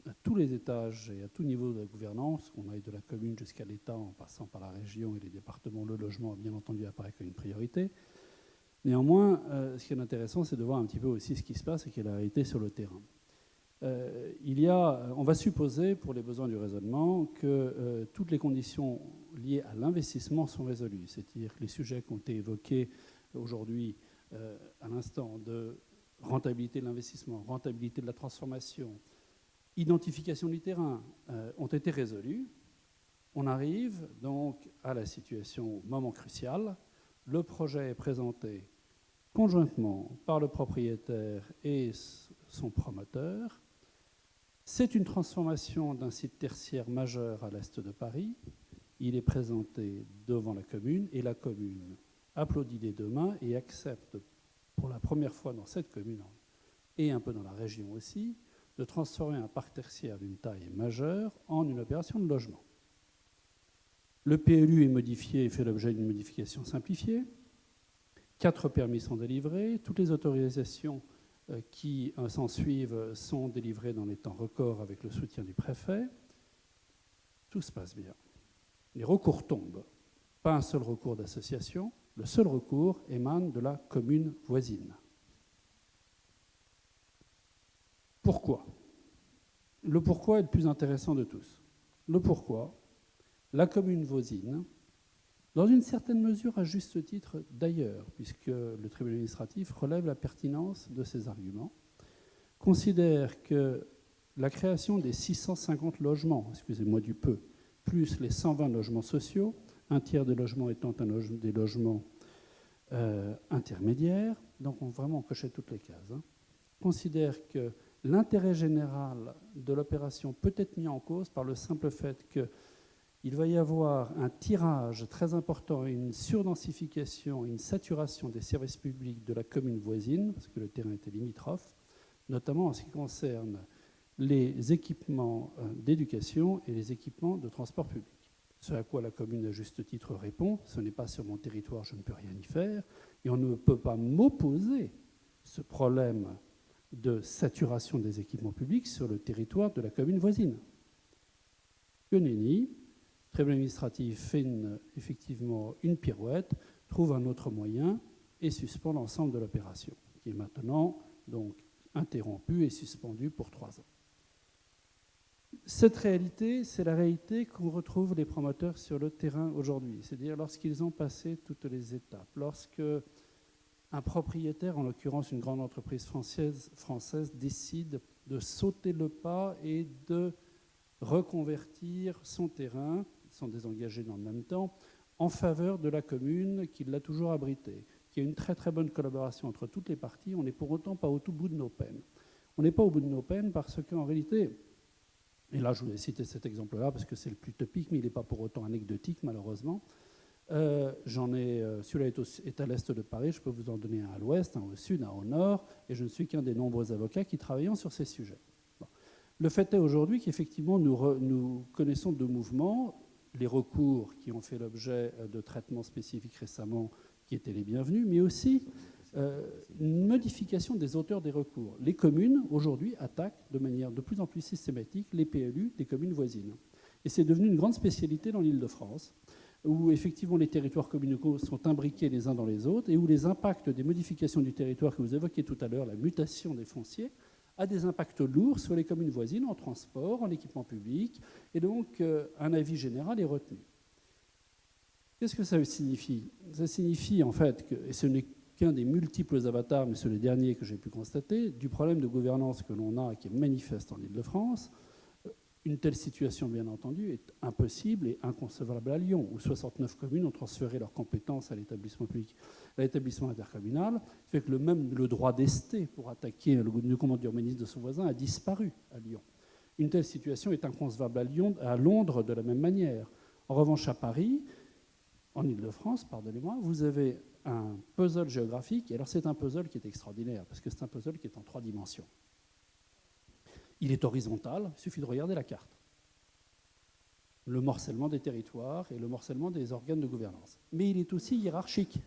à tous les étages et à tout niveau de la gouvernance, qu'on aille de la commune jusqu'à l'État, en passant par la région et les départements, le logement, bien entendu, apparaît comme une priorité. Néanmoins, ce qui est intéressant, c'est de voir un petit peu aussi ce qui se passe et quelle est la réalité sur le terrain. On va supposer, pour les besoins du raisonnement, que toutes les conditions liées à l'investissement sont résolues. C'est-à-dire que les sujets qui ont été évoqués aujourd'hui à l'instant de rentabilité de l'investissement, rentabilité de la transformation, identification du terrain, ont été résolus. On arrive donc à la situation, moment crucial. Le projet est présenté conjointement par le propriétaire et son promoteur. C'est une transformation d'un site tertiaire majeur à l'est de Paris. Il est présenté devant la commune et la commune applaudit des deux mains et accepte pour la première fois dans cette commune et un peu dans la région aussi, de transformer un parc tertiaire d'une taille majeure en une opération de logement. Le PLU est modifié et fait l'objet d'une modification simplifiée. 4 permis sont délivrés. Toutes les autorisations qui s'en suivent sont délivrées dans les temps records avec le soutien du préfet. Tout se passe bien. Les recours tombent. Pas un seul recours d'association. Le seul recours émane de la commune voisine. Pourquoi ? Le pourquoi est le plus intéressant de tous. Le pourquoi, la commune voisine, dans une certaine mesure à juste titre d'ailleurs, puisque le tribunal administratif relève la pertinence de ces arguments, considère que la création des 650 logements, excusez-moi du peu, plus les 120 logements sociaux, un tiers des logements étant des logements intermédiaires, donc on vraiment coché toutes les cases, considère que l'intérêt général de l'opération peut être mis en cause par le simple fait qu'il va y avoir un tirage très important et une surdensification, une saturation des services publics de la commune voisine, parce que le terrain était limitrophe, notamment en ce qui concerne les équipements d'éducation et les équipements de transport public. Ce à quoi la commune, à juste titre, répond, ce n'est pas sur mon territoire, je ne peux rien y faire, et on ne peut pas m'opposer ce problème de saturation des équipements publics sur le territoire de la commune voisine. Que nenni, le tribunal administratif fait effectivement une pirouette, trouve un autre moyen et suspend l'ensemble de l'opération, qui est maintenant donc interrompue et suspendue pour 3 ans. Cette réalité, c'est la réalité qu'on retrouve les promoteurs sur le terrain aujourd'hui, c'est-à-dire lorsqu'ils ont passé toutes les étapes, lorsque un propriétaire, en l'occurrence une grande entreprise française, décide de sauter le pas et de reconvertir son terrain, sans désengager dans le même temps, en faveur de la commune qui l'a toujours abrité, qui a une très très bonne collaboration entre toutes les parties. On n'est pour autant pas au tout bout de nos peines. On n'est pas au bout de nos peines parce qu'en réalité, et là je voulais citer cet exemple-là parce que c'est le plus topique, mais il n'est pas pour autant anecdotique malheureusement. Celui-là est à l'est de Paris, je peux vous en donner un à l'ouest, un au sud, un au nord, et je ne suis qu'un des nombreux avocats qui travaillent sur ces sujets. Bon. Le fait est aujourd'hui qu'effectivement nous connaissons 2 mouvements, les recours qui ont fait l'objet de traitements spécifiques récemment qui étaient les bienvenus, mais aussi une modification des auteurs des recours. Les communes aujourd'hui attaquent de manière de plus en plus systématique les PLU des communes voisines. Et c'est devenu une grande spécialité dans l'Île-de-France, où effectivement les territoires communaux sont imbriqués les uns dans les autres et où les impacts des modifications du territoire que vous évoquiez tout à l'heure, la mutation des fonciers, a des impacts lourds sur les communes voisines en transport, en équipement public, et donc un avis général est retenu. Qu'est-ce que ça signifie ? Ça signifie en fait, et ce n'est qu'un des multiples avatars, mais c'est le dernier que j'ai pu constater, du problème de gouvernance que l'on a et qui est manifeste en Île-de-France. Une telle situation, bien entendu, est impossible et inconcevable à Lyon, où 69 communes ont transféré leurs compétences à l'établissement public, à l'établissement intercommunal, fait que le droit d'ester pour attaquer le document d'urbanisme de son voisin a disparu à Lyon. Une telle situation est inconcevable à Londres de la même manière. En revanche, à Paris, en Île-de-France, pardonnez-moi, vous avez un puzzle géographique, et alors c'est un puzzle qui est extraordinaire, parce que c'est un puzzle qui est en 3 dimensions. Il est horizontal, il suffit de regarder la carte. Le morcellement des territoires et le morcellement des organes de gouvernance. Mais il est aussi hiérarchique,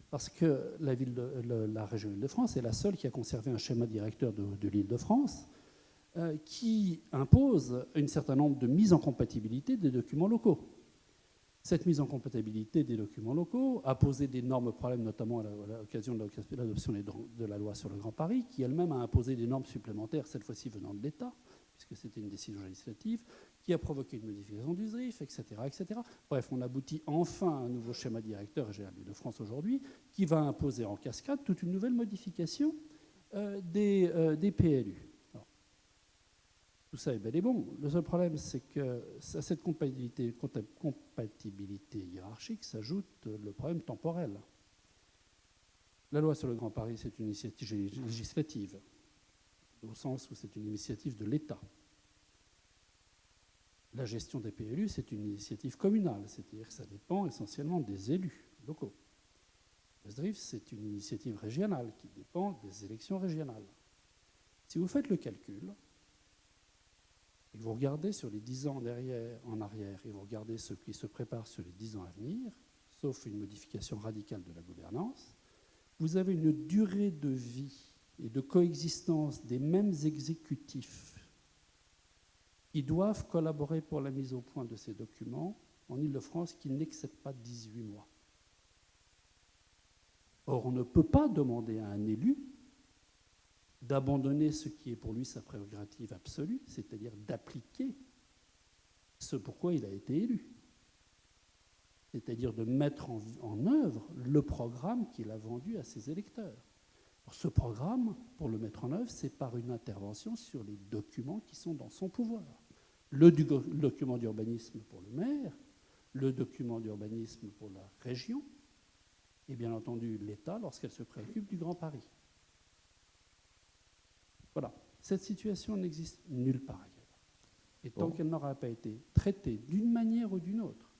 parce que la région Île-de-France est la seule qui a conservé un schéma directeur de l'Île-de-France qui impose un certain nombre de mises en compatibilité des documents locaux. Cette mise en compatibilité des documents locaux a posé d'énormes problèmes, notamment à l'occasion de l'adoption de la loi sur le Grand Paris, qui elle-même a imposé des normes supplémentaires, cette fois-ci venant de l'État, puisque c'était une décision législative, qui a provoqué une modification du SDRIF, etc., etc. Bref, on aboutit enfin à un nouveau schéma directeur général d'Île-de-France aujourd'hui, qui va imposer en cascade toute une nouvelle modification des PLU. Alors, tout ça est bel et bon. Le seul problème, c'est que à cette compatibilité hiérarchique s'ajoute le problème temporel. La loi sur le Grand Paris, c'est une initiative législative, au sens où c'est une initiative de l'État. La gestion des PLU, c'est une initiative communale, c'est-à-dire que ça dépend essentiellement des élus locaux. Le SDRIF, c'est une initiative régionale qui dépend des élections régionales. Si vous faites le calcul, et que vous regardez sur les 10 ans en arrière, et vous regardez ce qui se prépare sur les 10 ans à venir, sauf une modification radicale de la gouvernance, vous avez une durée de vie et de coexistence des mêmes exécutifs qui doivent collaborer pour la mise au point de ces documents en Île-de-France qui n'excède pas 18 mois. Or, on ne peut pas demander à un élu d'abandonner ce qui est pour lui sa prérogative absolue, c'est-à-dire d'appliquer ce pourquoi il a été élu, c'est-à-dire de mettre en œuvre le programme qu'il a vendu à ses électeurs. Alors, ce programme, pour le mettre en œuvre, c'est par une intervention sur les documents qui sont dans son pouvoir. Le document d'urbanisme pour le maire, le document d'urbanisme pour la région, et bien entendu l'État lorsqu'elle se préoccupe du Grand Paris. Voilà. Cette situation n'existe nulle part ailleurs. Et tant qu'elle n'aura pas été traitée d'une manière ou d'une autre,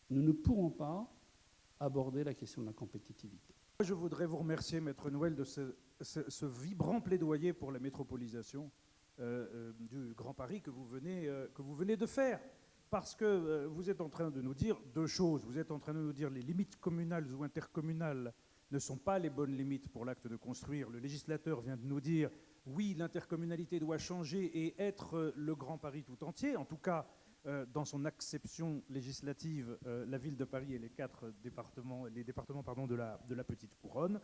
nous ne pourrons pas aborder la question de la compétitivité. Je voudrais vous remercier, Maître Nouel, de ce vibrant plaidoyer pour la métropolisation du Grand Paris que vous venez de faire. Parce que vous êtes en train de nous dire deux choses. Vous êtes en train de nous dire que les limites communales ou intercommunales ne sont pas les bonnes limites pour l'acte de construire. Le législateur vient de nous dire oui, l'intercommunalité doit changer et être le Grand Paris tout entier. En tout cas, dans son acception législative, la ville de Paris et les départements de la Petite Couronne.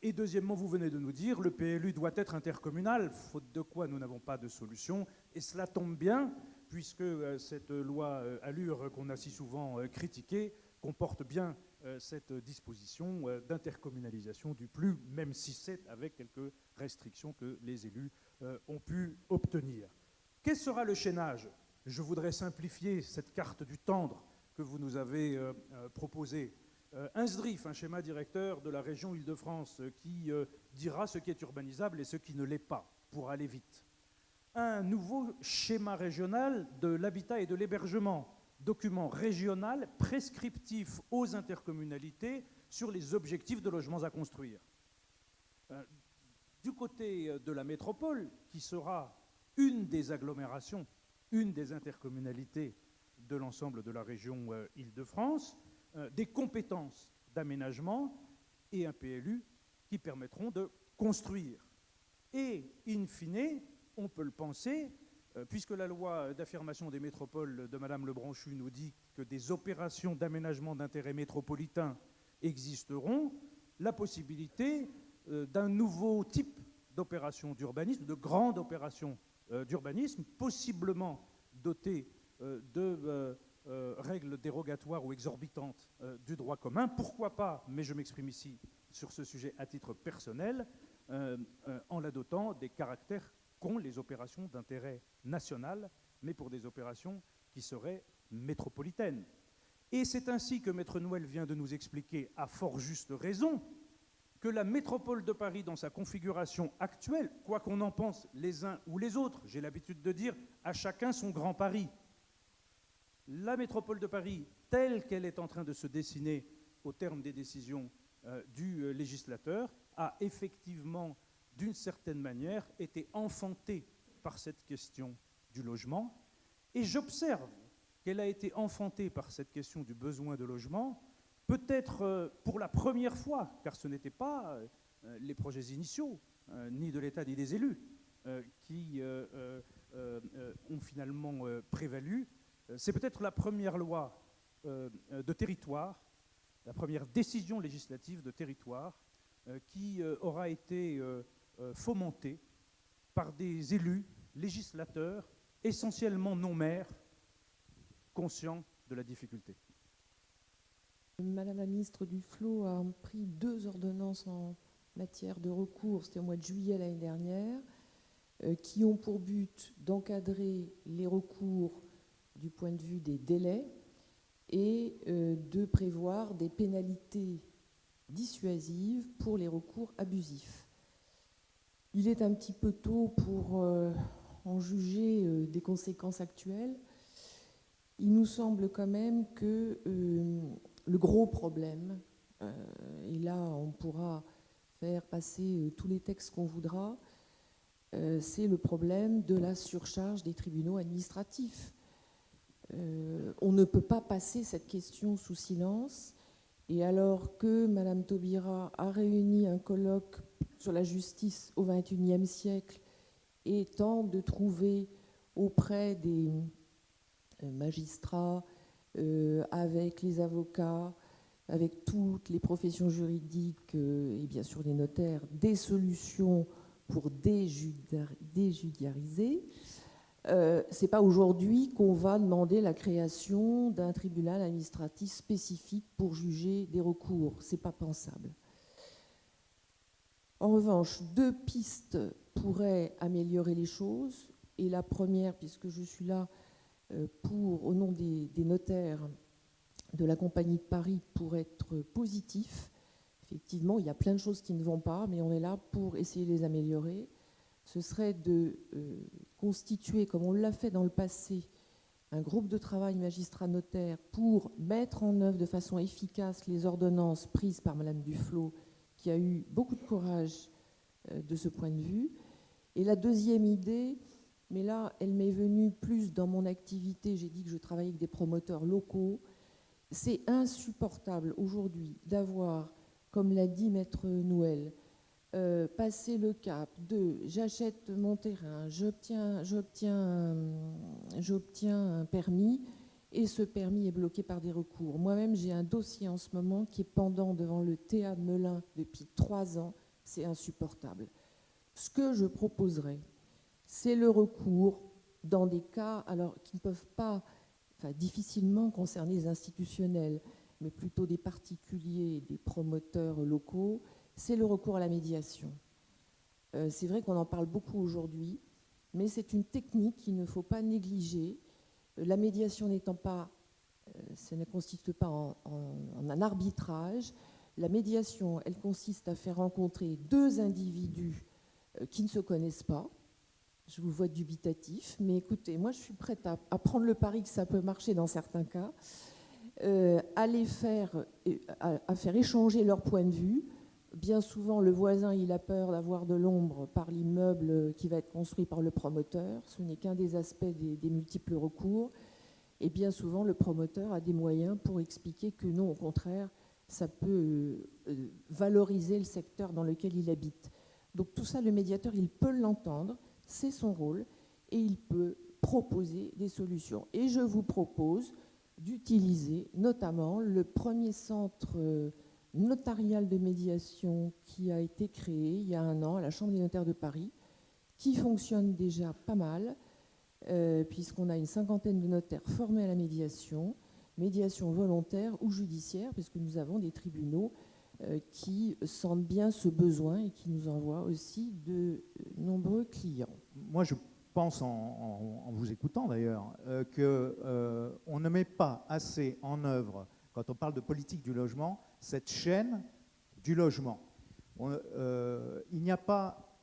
Et deuxièmement, vous venez de nous dire le PLU doit être intercommunal, faute de quoi nous n'avons pas de solution. Et cela tombe bien, puisque cette loi Allure qu'on a si souvent critiquée comporte bien cette disposition d'intercommunalisation du PLU, même si c'est avec quelques restrictions que les élus ont pu obtenir. Quel sera le chaînage ? Je voudrais simplifier cette carte du tendre que vous nous avez proposée. Un SDRIF, un schéma directeur de la région Île-de-France, qui dira ce qui est urbanisable et ce qui ne l'est pas, pour aller vite. Un nouveau schéma régional de l'habitat et de l'hébergement, document régional prescriptif aux intercommunalités sur les objectifs de logements à construire. Du côté de la métropole, qui sera une des agglomérations, une des intercommunalités de l'ensemble de la région Île-de-France, des compétences d'aménagement et un PLU qui permettront de construire. Et, in fine, on peut le penser, puisque la loi d'affirmation des métropoles de Mme Lebranchu nous dit que des opérations d'aménagement d'intérêt métropolitain existeront, la possibilité d'un nouveau type d'opération d'urbanisme, de grande opération d'urbanisme, possiblement dotée de règles dérogatoires ou exorbitantes du droit commun. Pourquoi pas, mais je m'exprime ici sur ce sujet à titre personnel, en la dotant des caractères qu'ont les opérations d'intérêt national, mais pour des opérations qui seraient métropolitaines. Et c'est ainsi que Maître Nouel vient de nous expliquer, à fort juste raison, que la métropole de Paris, dans sa configuration actuelle, quoi qu'on en pense les uns ou les autres, j'ai l'habitude de dire à chacun son Grand Paris, la métropole de Paris, telle qu'elle est en train de se dessiner au terme des décisions du législateur, a effectivement, d'une certaine manière, été enfantée par cette question du logement. Et j'observe qu'elle a été enfantée par cette question du besoin de logement, peut-être pour la première fois, car ce n'étaient pas les projets initiaux, ni de l'État ni des élus, qui ont finalement prévalu. C'est peut-être la première loi de territoire, la première décision législative de territoire qui aura été fomentée par des élus législateurs, essentiellement non maires, conscients de la difficulté. Madame la ministre Duflot a pris 2 ordonnances en matière de recours, c'était au mois de juillet l'année dernière, qui ont pour but d'encadrer les recours du point de vue des délais et de prévoir des pénalités dissuasives pour les recours abusifs. Il est un petit peu tôt pour en juger des conséquences actuelles. Il nous semble quand même que le gros problème, et là on pourra faire passer tous les textes qu'on voudra, c'est le problème de la surcharge des tribunaux administratifs. On ne peut pas passer cette question sous silence. Et alors que Madame Taubira a réuni un colloque sur la justice au XXIe siècle et tente de trouver auprès des magistrats, avec les avocats, avec toutes les professions juridiques et bien sûr les notaires, des solutions pour déjudiciariser, c'est pas aujourd'hui qu'on va demander la création d'un tribunal administratif spécifique pour juger des recours. C'est pas pensable. En revanche, 2 pistes pourraient améliorer les choses. Et la première, puisque je suis là au nom des notaires de la Compagnie de Paris, pour être positif. Effectivement, il y a plein de choses qui ne vont pas, mais on est là pour essayer de les améliorer. Ce serait de constituer, comme on l'a fait dans le passé, un groupe de travail magistrat-notaire pour mettre en œuvre de façon efficace les ordonnances prises par Madame Duflot, qui a eu beaucoup de courage de ce point de vue. Et la deuxième idée, mais là, elle m'est venue plus dans mon activité, j'ai dit que je travaillais avec des promoteurs locaux. C'est insupportable aujourd'hui d'avoir, comme l'a dit Maître Nouel, passer le cap de j'achète mon terrain, j'obtiens un permis et ce permis est bloqué par des recours. Moi-même, j'ai un dossier en ce moment qui est pendant devant le TA de Melun depuis 3 ans. C'est insupportable. Ce que je proposerais, c'est le recours dans des cas alors, qui ne peuvent pas, difficilement concerner les institutionnels, mais plutôt des particuliers, des promoteurs locaux, c'est le recours à la médiation. C'est vrai qu'on en parle beaucoup aujourd'hui, mais c'est une technique qu'il ne faut pas négliger. La médiation n'étant pas, ça ne consiste pas en un arbitrage. La médiation, elle consiste à faire rencontrer 2 individus qui ne se connaissent pas. Je vous vois dubitatif, mais écoutez, moi je suis prête à prendre le pari que ça peut marcher dans certains cas, à faire échanger leur point de vue. Bien souvent, le voisin, il a peur d'avoir de l'ombre par l'immeuble qui va être construit par le promoteur. Ce n'est qu'un des aspects des multiples recours. Et bien souvent, le promoteur a des moyens pour expliquer que non, au contraire, ça peut valoriser le secteur dans lequel il habite. Donc tout ça, le médiateur, il peut l'entendre, c'est son rôle, et il peut proposer des solutions. Et je vous propose d'utiliser notamment le premier centre notarial de médiation qui a été créé il y a 1 an à la Chambre des notaires de Paris, qui fonctionne déjà pas mal, puisqu'on a une 50aine de notaires formés à la médiation volontaire ou judiciaire, puisque nous avons des tribunaux qui sentent bien ce besoin et qui nous envoient aussi de nombreux clients. Moi, je pense, en vous écoutant d'ailleurs, qu'on ne met pas assez en œuvre, quand on parle de politique du logement, cette chaîne du logement. Il n'y a pas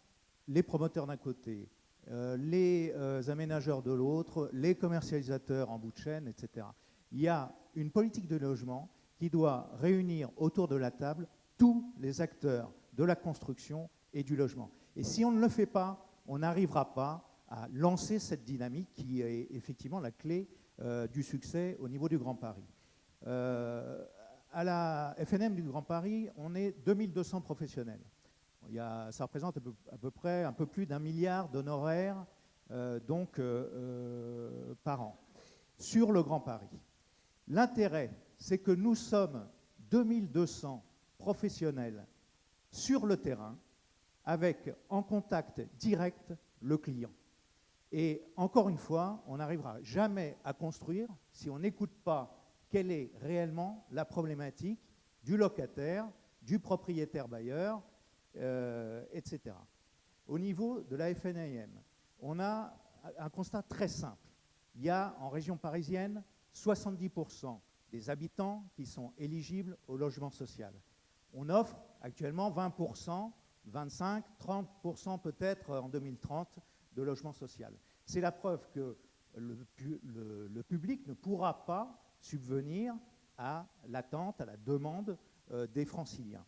les promoteurs d'un côté, les aménageurs de l'autre, les commercialisateurs en bout de chaîne, etc. Il y a une politique de logement qui doit réunir autour de la table tous les acteurs de la construction et du logement. Et si on ne le fait pas, on n'arrivera pas à lancer cette dynamique qui est effectivement la clé du succès au niveau du Grand Paris. À la FNM du Grand Paris, on est 2200 professionnels. Ça représente à peu près un peu plus d'1 milliard d'honoraires par an sur le Grand Paris. L'intérêt, c'est que nous sommes 2200 professionnels sur le terrain avec en contact direct le client. Et encore une fois, on n'arrivera jamais à construire si on n'écoute pas quelle est réellement la problématique du locataire, du propriétaire bailleur, etc. Au niveau de la FNAIM, on a un constat très simple. Il y a en région parisienne 70% des habitants qui sont éligibles au logement social. On offre actuellement 20%, 25%, 30% peut-être en 2030 de logement social. C'est la preuve que le public ne pourra pas subvenir à l'attente, à la demande des franciliens.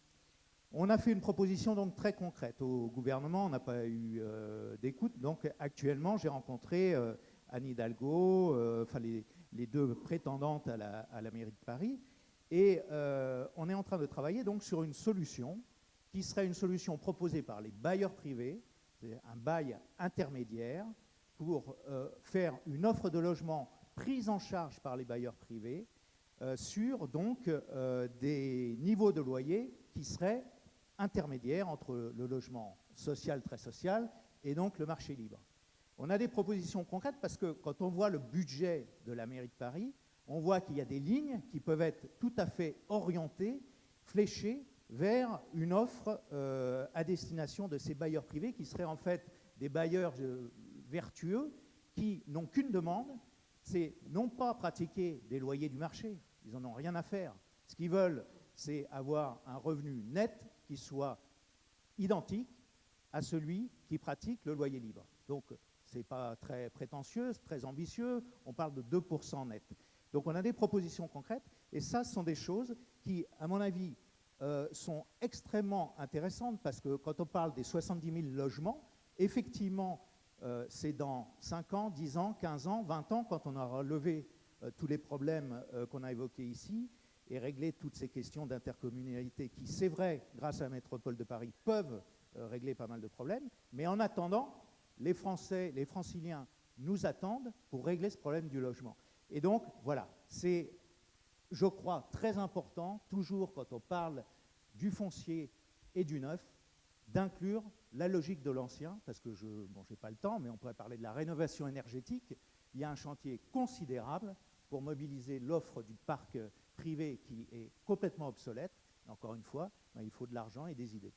On a fait une proposition donc très concrète au gouvernement, on n'a pas eu d'écoute. Donc actuellement, j'ai rencontré Anne Hidalgo, les deux prétendantes à la mairie de Paris, et on est en train de travailler donc sur une solution qui serait une solution proposée par les bailleurs privés, un bail intermédiaire pour faire une offre de logement prise en charge par les bailleurs privés sur donc des niveaux de loyer qui seraient intermédiaires entre le logement social, très social, et donc le marché libre. On a des propositions concrètes parce que quand on voit le budget de la mairie de Paris, on voit qu'il y a des lignes qui peuvent être tout à fait orientées, fléchées vers une offre à destination de ces bailleurs privés qui seraient en fait des bailleurs vertueux qui n'ont qu'une demande, c'est non pas pratiquer des loyers du marché, ils n'en ont rien à faire. Ce qu'ils veulent, c'est avoir un revenu net qui soit identique à celui qui pratique le loyer libre. Donc, ce n'est pas très prétentieux, très ambitieux, on parle de 2% net. Donc, on a des propositions concrètes, et ça, ce sont des choses qui, à mon avis, sont extrêmement intéressantes, parce que quand on parle des 70 000 logements, effectivement, c'est dans 5 ans, 10 ans, 15 ans, 20 ans, quand on aura levé tous les problèmes qu'on a évoqués ici, et régler toutes ces questions d'intercommunalité qui, c'est vrai, grâce à la métropole de Paris, peuvent régler pas mal de problèmes. Mais en attendant, les Français, les Franciliens nous attendent pour régler ce problème du logement. Et donc, voilà, c'est, je crois, très important, toujours quand on parle du foncier et du neuf, d'inclure la logique de l'ancien, parce que je n'ai pas le temps, mais on pourrait parler de la rénovation énergétique. Il y a un chantier considérable pour mobiliser l'offre du parc privé qui est complètement obsolète. Encore une fois, il faut de l'argent et des idées.